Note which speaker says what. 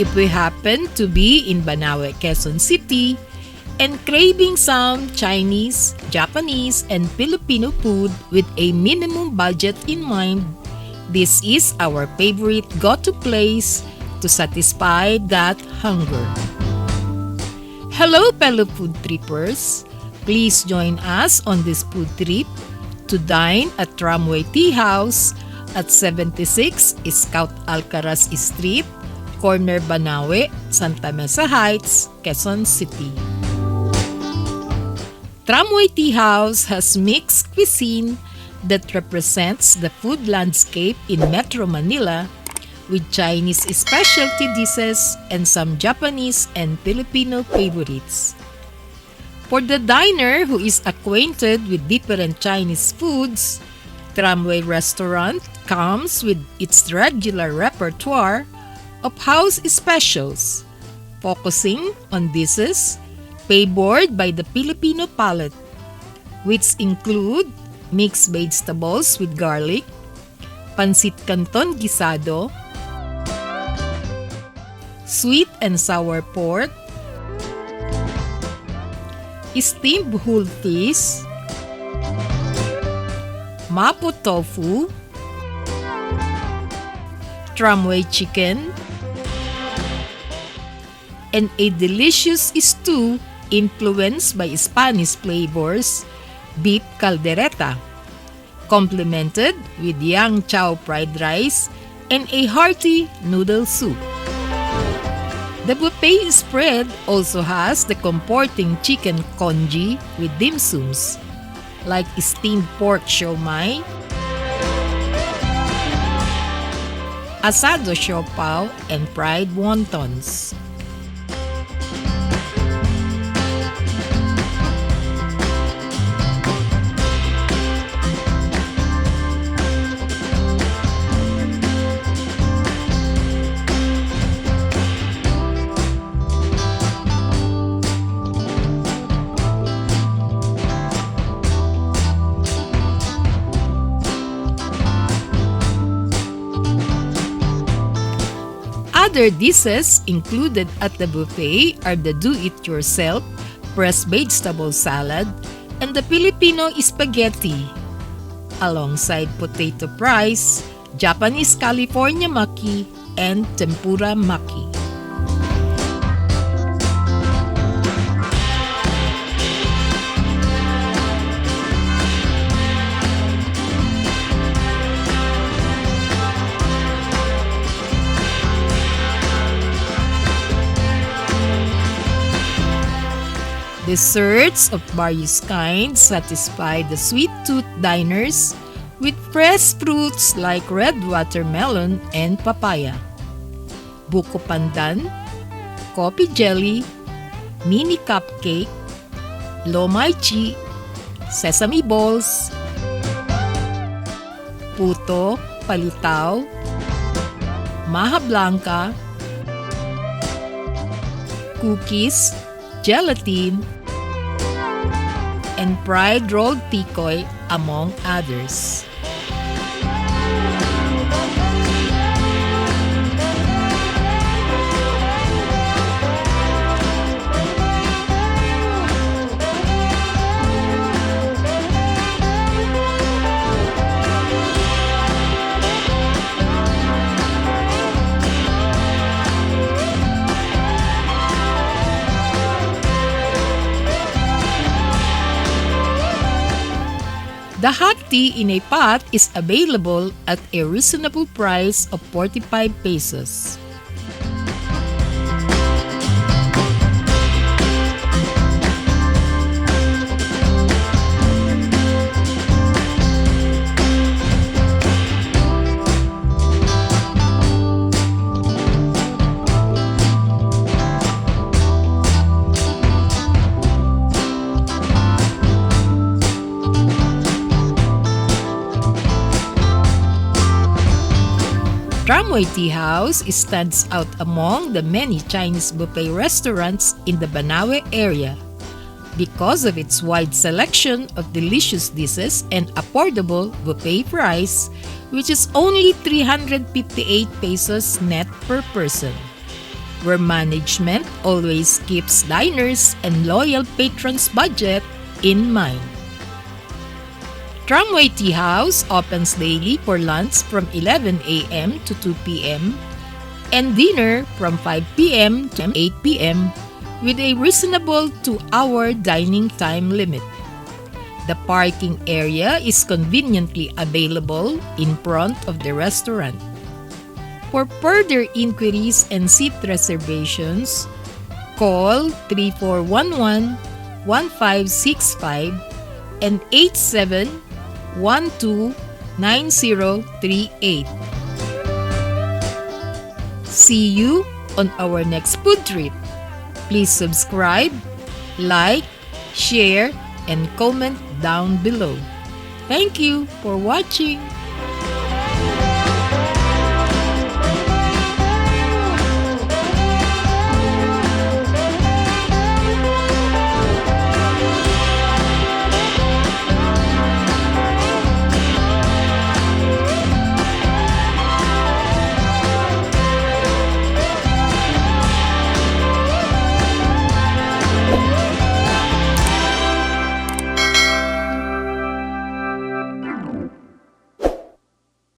Speaker 1: If we happen to be in Banawe, Quezon City, and craving some Chinese, Japanese, and Filipino food with a minimum budget in mind, this is our favorite go-to place to satisfy that hunger. Hello fellow food trippers! Please join us on this food trip to dine at Tramway Tea House at 76 Scout Alcaraz St, corner Banawe, Santa Mesa Heights, Quezon City. Tramway Tea House has mixed cuisine that represents the food landscape in Metro Manila with Chinese specialty dishes and some Japanese and Filipino favorites. For the diner who is acquainted with different Chinese foods, Tramway Restaurant comes with its regular repertoire of house specials, focusing on dishes favored by the Filipino palate, which include mixed vegetables with garlic, Pancit Canton Guisado, sweet and sour pork, steamed whole fish, Mapo Tofu, Tramway Chicken, and a delicious stew influenced by Spanish flavors, beef Caldereta, complemented with Yang Chow Fried Rice and a hearty Noodle Soup. The buffet spread also has the comforting Chicken Congee with dim sums, like steamed pork siomai, asado siopao, and fried wontons. Other dishes included at the buffet are the do-it-yourself pressed vegetable salad and the Filipino spaghetti, alongside potato fries, Japanese California maki, and tempura maki. Desserts of various kinds satisfy the sweet tooth diners with fresh fruits like red watermelon and papaya, buko pandan, coffee jelly, mini cupcake, lomai chi, sesame balls, puto, palitaw, maha blanca, cookies, gelatin, and fried rolled tikoy, among others. The hot tea in a pot is available at a reasonable price of 45 pesos. Tramway Tea House stands out among the many Chinese buffet restaurants in the Banawe area because of its wide selection of delicious dishes and affordable buffet price, which is only 358 pesos net per person. where management always keeps diners and loyal patrons' budget in mind. Tramway Tea House opens daily for lunch from 11 a.m. to 2 p.m. and dinner from 5 p.m. to 8 p.m. with a reasonable 2-hour dining time limit. The parking area is conveniently available in front of the restaurant. For further inquiries and seat reservations, call 3411-1565 and 8712-9038. See you on our next food trip. Please subscribe, like, share, and comment down below. Thank you for watching.